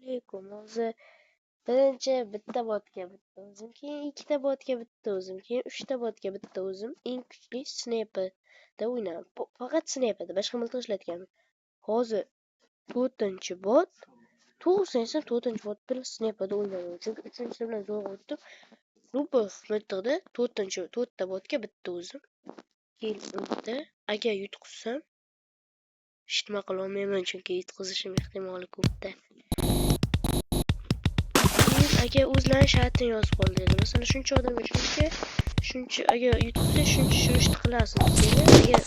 Alaykum. Hozir birinchi bitta botga bitta o'zim, keyin ikkita botga bitta o'zim, keyin uchta botga bitta o'zim. Eng kuchli snayperda o'ynadim. Faqat snayperda, boshqa miltiq ishlatganman. Hozir 4-chi bot. To'g'risini aytsam 4-chi bot bilan snayperda o'ynadim. Chunki 3-chi bilan zo'r o'tdim. Lupov miltiqda 4ta botga bitta o'zim. Keyin o'tdi. Agar yutqizsam hech nima qila olmayman, chunki yutqizishim ehtimoli ko'pda. Agar o'zlari shartini yozib qoldirdi. Masalan, shuncha odamga shuncha agar yutqizsa shuncha ishni qilasizlar. Agar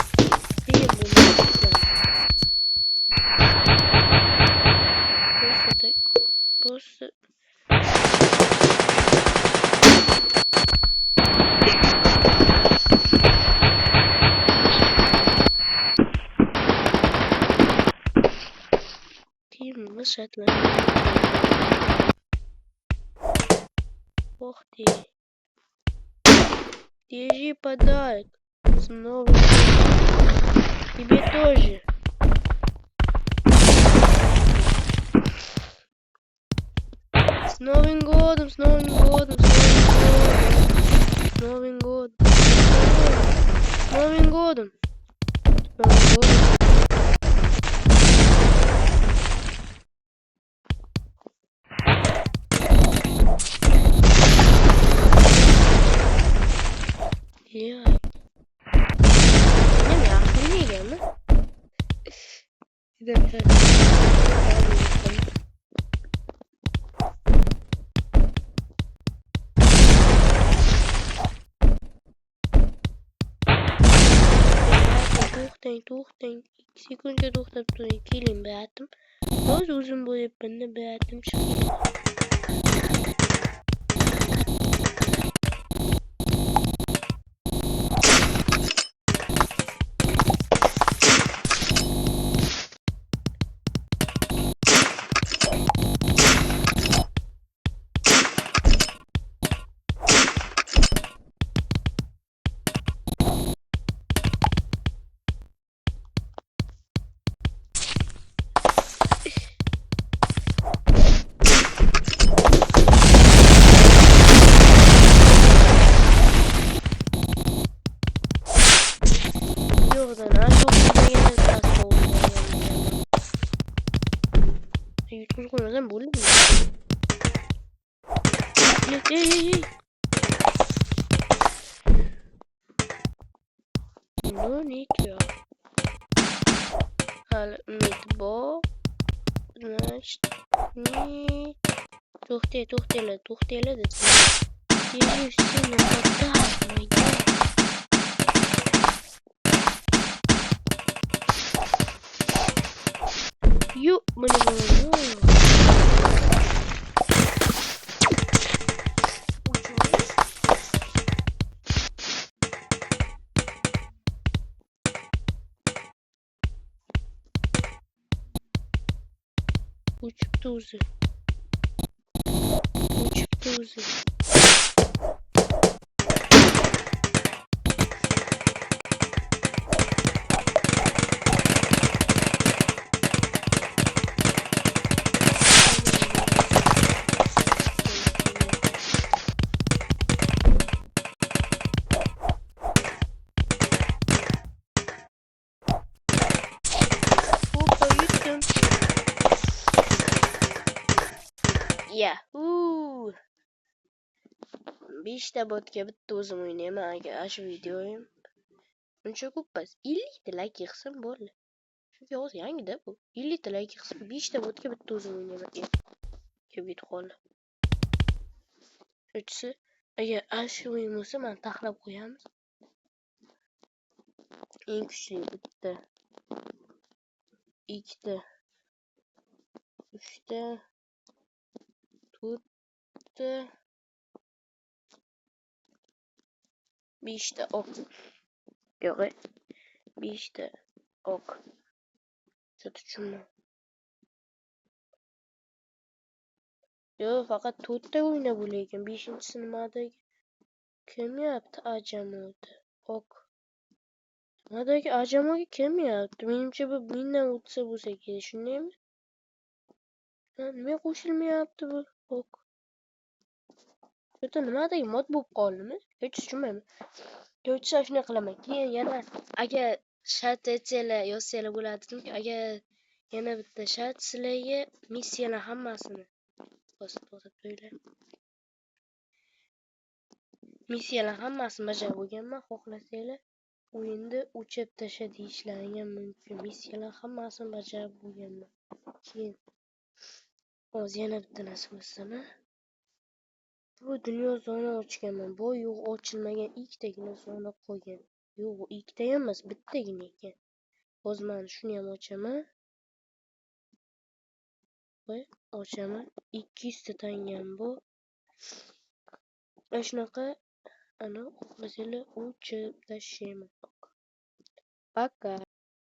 qiyin bo'lmasa Bossa Тим шатла. Ох ты. Держи подарок. Снова. Тебе тоже. С Новым годом, с Новым годом, с Новым годом. С Новым годом. С Новым годом. Я. Не, я не верю. To'xtang. 2 sekundga to'xtab turing. Keling, bratim. Hozir o'zim bo'lyapman-da, bratim chiqdi. Koymadan böyle mi? Hey. No need ya. Hala meatball. Значит, не. To'xtaylar dedi. Держи все на подах, моя. Блин. Uçup tuzu. Yahoo! 5ta botga bitta o'zim o'ynayman. Agar shu videoyim uncha ko'pmas. 50 ta like yig'sam bo'ldi. Chunki hozir yangida bu. 50 ta like yig'sam 5ta botga bitta o'zim o'ynayman. Kelib yetib qoldi. Uchisi agar shu o'yin bo'lsa, men taxlab qo'yamiz. Eng kuchli bitta, ikkita, uchta, to'rtta, 5ta ok. Yo'q, 5ta ok. Tushundim. Yo'q, faqat 4ta o'ynab bo'laykan. 5-inchisi nimadagi? Kelmayapti ajamoda. Ok. Nimadagi ajamoga kelmayapti. Menimcha bu mendan o'tsa bo'lsa kerak, shundaymi? Nimaga qo'shilmayapti bu? Ok. Yo'qda nimadagi mod bo'lib qoldimi? Hech tushunmayman. Yo'qsa shunday qilaman. Keyin yana agar shart etsanglar, yozsanglar bo'ladimi? Agar yana bitta shart sizlarga missiyalar hammasini bosib qo'yinglar. Missiyalar hammasini bajarib bo'lganman, xohlasanglar o'yinni o'chirib tasha deyishlaring ham mumkin. Missiyalar hammasini bajarib bo'lganman. Keyin hozir yana bitta narsa qilsam, bu dunyo zona ochganman. Bu yo'q ochilmagan ikkitagina zona qolgan. Yo'q, ikkita emas, bittagina ekan. Hozir mana shuni ham ochaman. Voy, ochaman. 200 ta tangam bu. Mana shunaqa ana xohlasanglar o'chirib tashlayman. Пока.